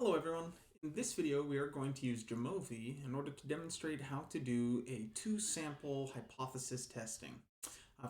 Hello everyone. In this video we are going to use Jamovi in order to demonstrate how to do a two-sample hypothesis testing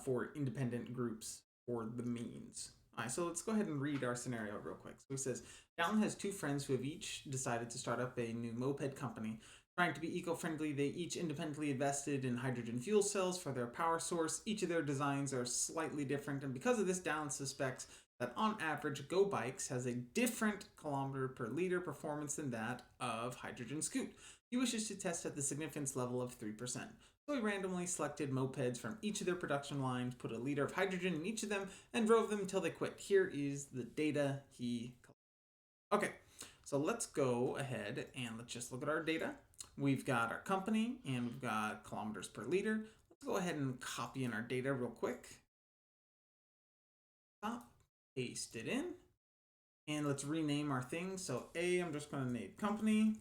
for independent groups for the means. Alright, so let's go ahead and read our scenario real quick. So it says, Dallin has two friends who have each decided to start up a new moped company. Trying to be eco-friendly, they each independently invested in hydrogen fuel cells for their power source. Each of their designs are slightly different, and because of this, Dallin suspects that on average, Go Bikes has a different kilometer per liter performance than that of Hydrogen Scoot. He wishes to test at the significance level of 3%. So he randomly selected mopeds from each of their production lines, put a liter of hydrogen in each of them, and drove them until they quit. Here is the data he collected. Okay, so let's go ahead and let's just look at our data. We've got our company and we've got kilometers per liter. Let's go ahead and copy in our data real quick. Paste it in. And let's rename our thing. So A, I'm just going to name company.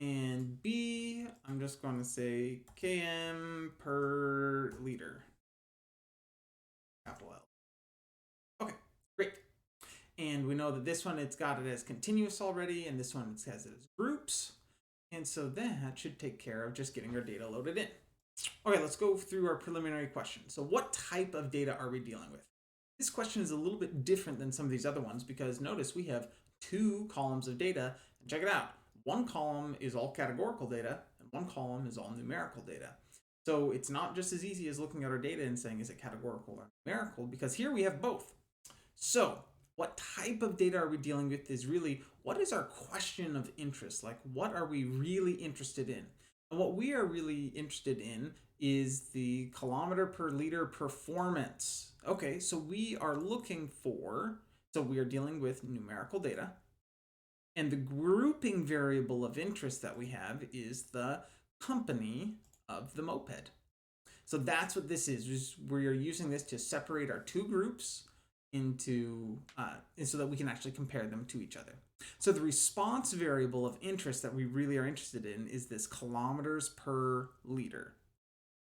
And B, I'm just going to say km per liter. Capital L. Okay, great. And we know that this one, it's got it as continuous already, and this one it has it as groups. And so that should take care of just getting our data loaded in. Okay, let's go through our preliminary question. So what type of data are we dealing with? This question is a little bit different than some of these other ones because notice we have two columns of data. And check it out. One column is all categorical data and one column is all numerical data. So it's not just as easy as looking at our data and saying, is it categorical or numerical? Because here we have both. So what type of data are we dealing with is really, what is our question of interest? Like, what are we really interested in? And what we are really interested in is the kilometer per liter performance. Okay, so we are looking for, so we are dealing with numerical data. And the grouping variable of interest that we have is the company of the moped. So that's what this is. We are using this to separate our two groups into so that we can actually compare them to each other. So the response variable of interest that we really are interested in is this kilometers per liter.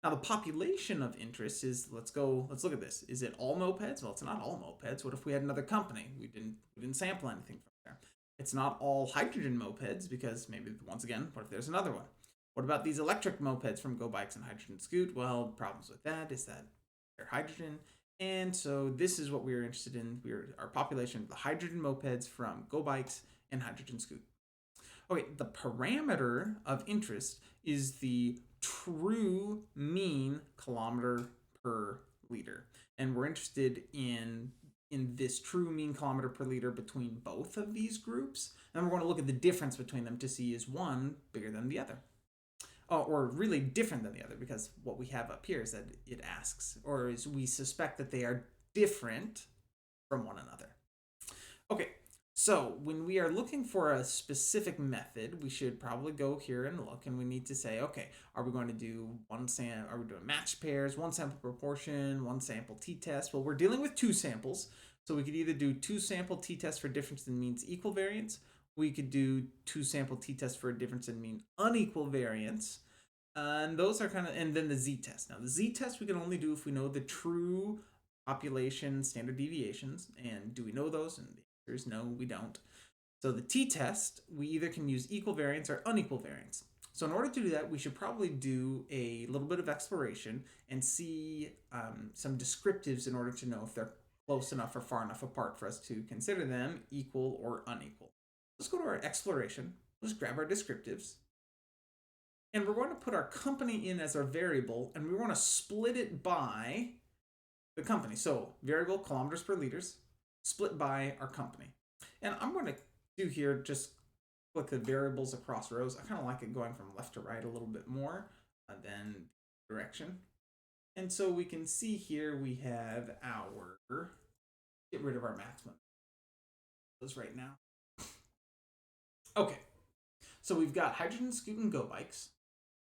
Now the population of interest is, let's look at this. Is it all mopeds? Well, it's not all mopeds. What if we had another company? We didn't sample anything from there. It's not all hydrogen mopeds because maybe, once again, what if there's another one? What about these electric mopeds from Go Bikes and Hydrogen Scoot? Well, problems with that is that they're hydrogen. And so this is what we're interested in. Our population of the hydrogen mopeds from Go Bikes and Hydrogen Scoot. Okay, the parameter of interest is the true mean kilometer per liter. And we're interested in this true mean kilometer per liter between both of these groups. And we're going to look at the difference between them to see is one bigger than the other. Or really different than the other, because what we have up here is that it asks, or is we suspect that they are different from one another. Okay, so when we are looking for a specific method, we should probably go here and look, and we need to say, okay, are we going to do are we doing matched pairs, one sample proportion, one sample t-test? Well, we're dealing with two samples, so we could either do two sample t-test for difference in means equal variance. We could do two sample t-test for a difference in mean unequal variance. And those are and then the z-test. Now the z-test we can only do if we know the true population standard deviations. And do we know those? And the answer is no, we don't. So the t-test, we either can use equal variance or unequal variance. So in order to do that, we should probably do a little bit of exploration and see some descriptives in order to know if they're close enough or far enough apart for us to consider them equal or unequal. Let's go to our exploration. Let's grab our descriptives. And we're going to put our company in as our variable, and we want to split it by the company. So variable kilometers per liters, split by our company. And I'm going to do here, just click the variables across rows. I kind of like it going from left to right a little bit more than direction. And so we can see here we have our, get rid of our maximum those right now. Okay, so we've got Hydrogen Scoot and Go Bikes.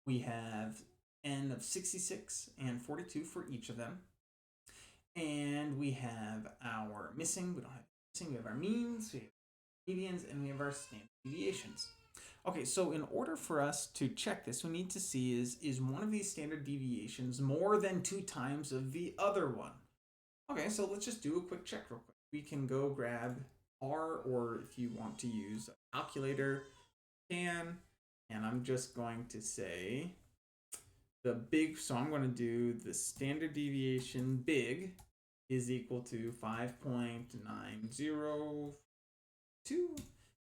We have n of 66 and 42 for each of them. And we have our missing, we don't have missing, we have our means, we have medians, and we have our standard deviations. Okay, so in order for us to check this, we need to see is one of these standard deviations more than 2 times of the other one? Okay, so let's just do a quick check real quick. We can go grab R, or if you want to use a calculator, you can. And I'm just going to say the big, so I'm going to do the standard deviation big is equal to 5.902,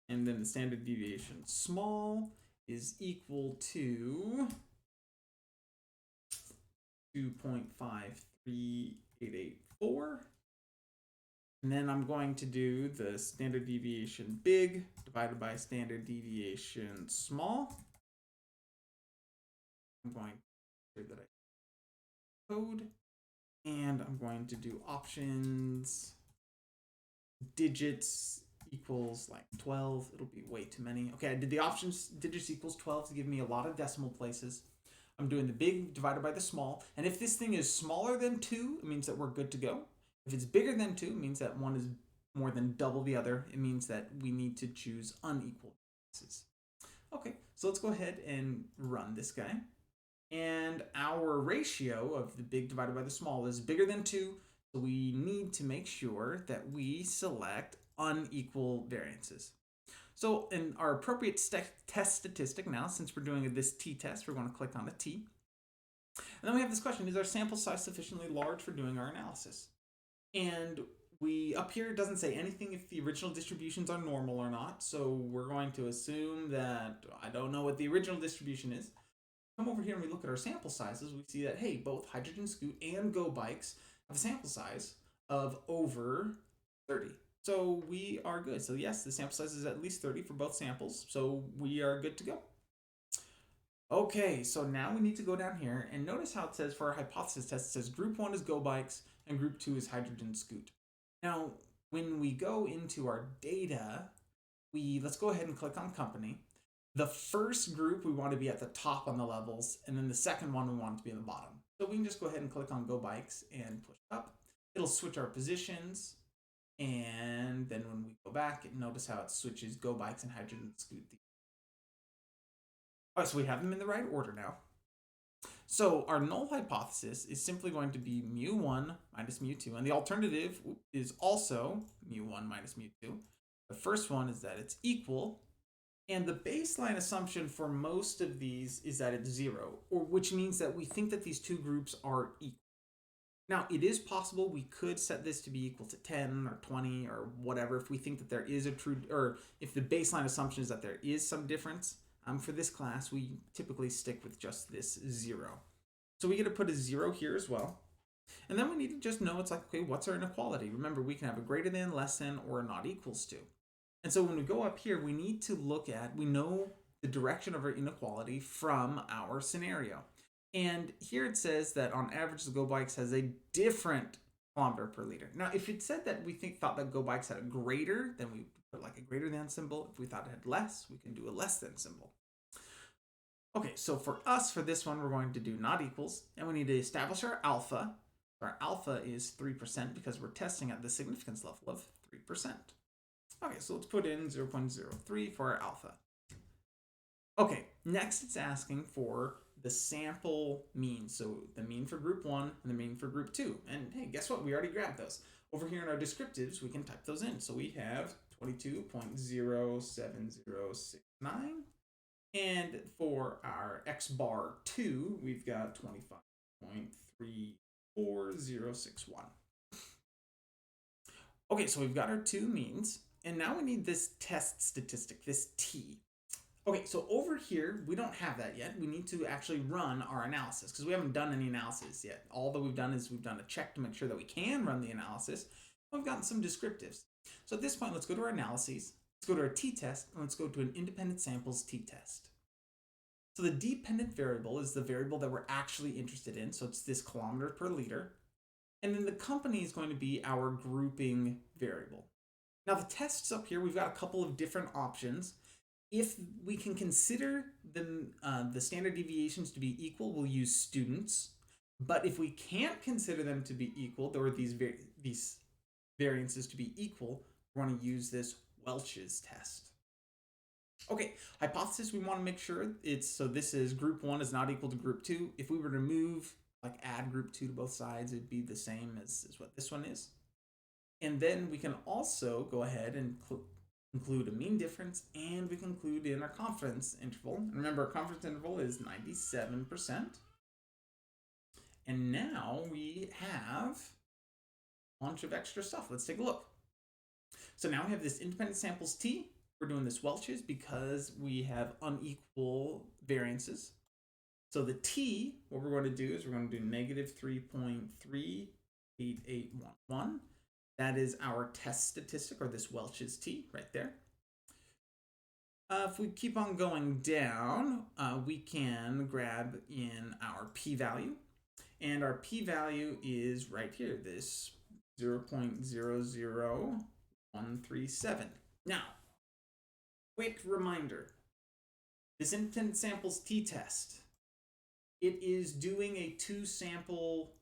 and then the standard deviation small is equal to 2.53884. And then I'm going to do the standard deviation big divided by standard deviation small. I'm going to make sure that I code, and I'm going to do options digits equals like 12. It'll be way too many. Okay, I did the options digits equals 12 to give me a lot of decimal places. I'm doing the big divided by the small. And if this thing is smaller than 2, it means that we're good to go. If it's bigger than 2, it means that one is more than double the other. It means that we need to choose unequal pieces. Okay, so let's go ahead and run this guy. And our ratio of the big divided by the small is bigger than 2. So we need to make sure that we select unequal variances. So in our appropriate test statistic now, since we're doing this t-test, we're going to click on a t. And then we have this question: is our sample size sufficiently large for doing our analysis? And up here, it doesn't say anything if the original distributions are normal or not. So we're going to assume that I don't know what the original distribution is. Come over here and we look at our sample sizes. We see that, hey, both Hydrogen Scoot and Go Bikes have a sample size of over 30. So we are good. So yes, the sample size is at least 30 for both samples. So we are good to go. Okay, so now we need to go down here and notice how it says for our hypothesis test, it says group 1 is Go Bikes and group 2 is Hydrogen Scoot. Now, when we go into our data, let's go ahead and click on company. The first group we want to be at the top on the levels, and then the second one we want to be at the bottom. So we can just go ahead and click on Go Bikes and push up. It'll switch our positions, and then when we go back, notice how it switches Go Bikes and Hydrogen Scoot. All right, so we have them in the right order now. So our null hypothesis is simply going to be mu1 minus mu2, and the alternative is also mu1 minus mu2. The first one is that it's equal, and the baseline assumption for most of these is that it's 0, which means that we think that these two groups are equal. Now, it is possible we could set this to be equal to 10 or 20 or whatever if we think that there is a true, or if the baseline assumption is that there is some difference. For this class, we typically stick with just this 0. So we get to put a 0 here as well. And then we need to just know, it's like, okay, what's our inequality? Remember, we can have a greater than, less than, or not equals to. And so when we go up here, we need to look at, we know the direction of our inequality from our scenario. And here it says that on average, the Go Bikes has a different kilometer per liter. Now, if it said that we thought that Go Bikes had a greater, then we put like a greater than symbol. If we thought it had less, we can do a less than symbol. Okay, so for us, for this one, we're going to do not equals, and we need to establish our alpha. Our alpha is 3% because we're testing at the significance level of 3%. Okay, so let's put in 0.03 for our alpha. Okay, next it's asking for the sample mean. So the mean for group 1 and the mean for group 2. And hey, guess what? We already grabbed those. Over here in our descriptives, we can type those in. So we have 22.07069. And for our X bar 2, we've got 25.34061. Okay, so we've got our two means. And now we need this test statistic, this t. Okay, so over here, we don't have that yet. We need to actually run our analysis because we haven't done any analysis yet. All that we've done is we've done a check to make sure that we can run the analysis. We've gotten some descriptives. So at this point, let's go to our analyses. Let's go to our t-test, and let's go to an independent samples t-test. So the dependent variable is the variable that we're actually interested in. So it's this kilometer per liter. And then the company is going to be our grouping variable. Now the tests up here, we've got a couple of different options. If we can consider the standard deviations to be equal, we'll use students. But if we can't consider them to be equal, or these variances to be equal, we're going to use this Welch's test. Okay, hypothesis, we want to make sure so this is group 1 is not equal to group 2. If we were to add group 2 to both sides, it'd be the same as what this one is. And then we can also go ahead and include a mean difference, and we can include in our confidence interval. And remember, our confidence interval is 97%. And now we have a bunch of extra stuff. Let's take a look. So now we have this independent samples t. We're doing this Welch's because we have unequal variances. So the t, what we're going to do is we're going to do negative 3.38811. That is our test statistic, or this Welch's t right there. If we keep on going down, we can grab in our p-value. And our p-value is right here, this 0.00137. Now, quick reminder, this independent samples t-test, it is doing a 2-sample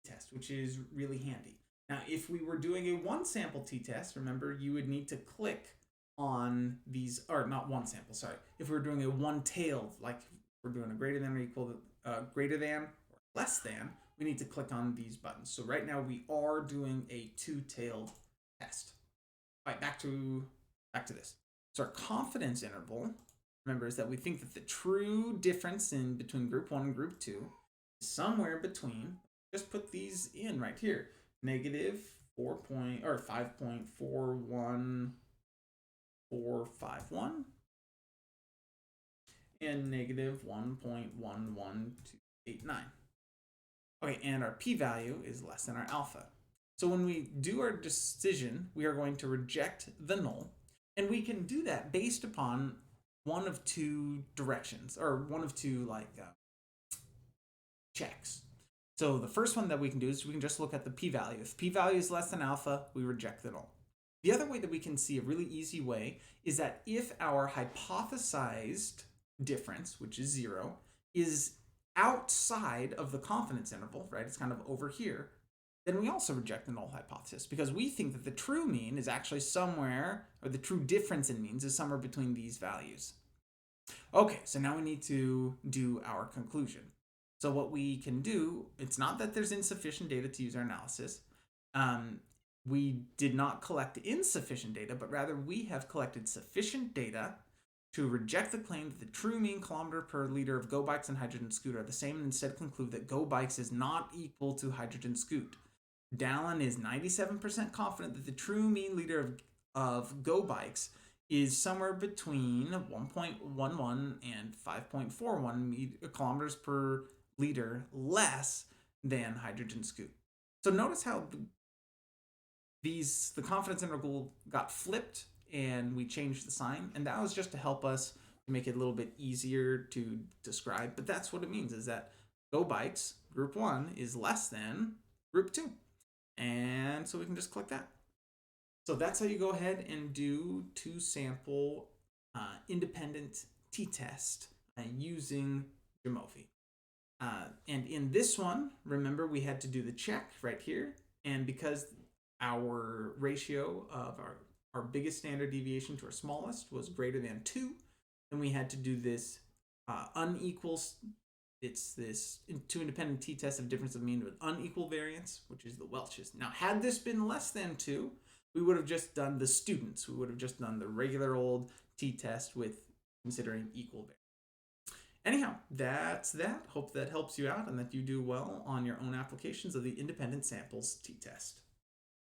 test, which is really handy. Now, if we were doing a 1-sample t-test, remember, you would need to click on these, or not 1 sample, sorry. If we're doing a 1-tailed, like we're doing a greater than or equal to, greater than or less than, we need to click on these buttons. So right now we are doing a 2-tailed test. All right, back to this. So our confidence interval, remember, is that we think that the true difference in between group 1 and group 2 is somewhere between, just put these in right here, negative 5.41451 and negative 1.11289. Okay, and our p-value is less than our alpha. So when we do our decision, we are going to reject the null, and we can do that based upon one of two directions, or one of two checks. So the first one that we can do is we can just look at the p-value. If p-value is less than alpha, we reject the null. The other way that we can see, a really easy way, is that if our hypothesized difference, which is 0, is outside of the confidence interval, right, it's kind of over here, then we also reject the null hypothesis, because we think that the true mean is actually somewhere, or the true difference in means is somewhere between these values. Okay, so now we need to do our conclusion. So what we can do, it's not that there's insufficient data to use our analysis. We did not collect insufficient data, but rather we have collected sufficient data to reject the claim that the true mean kilometer per liter of Go Bikes and hydrogen scoot are the same, and instead conclude that Go Bikes is not equal to hydrogen scoot. Dallin is 97% confident that the true mean liter of Go Bikes is somewhere between 1.11 and 5.41 kilometers per liter less than hydrogen scoot. So notice how the confidence interval got flipped and we changed the sign, and that was just to help us to make it a little bit easier to describe. But that's what it means, is that Go Bikes group 1 is less than group 2. And so we can just click that. So that's how you go ahead and do 2-sample independent t-test using Jamovi. And in this one, remember, we had to do the check right here. And because our ratio of our biggest standard deviation to our smallest was greater than 2, then we had to do this unequal, it's this 2 independent t-test of difference of mean with unequal variance, which is the Welch's. Now, had this been less than 2, we would have just done the students. We would have just done the regular old t-test with considering equal variance. Anyhow, that's that. Hope that helps you out and that you do well on your own applications of the independent samples t-test.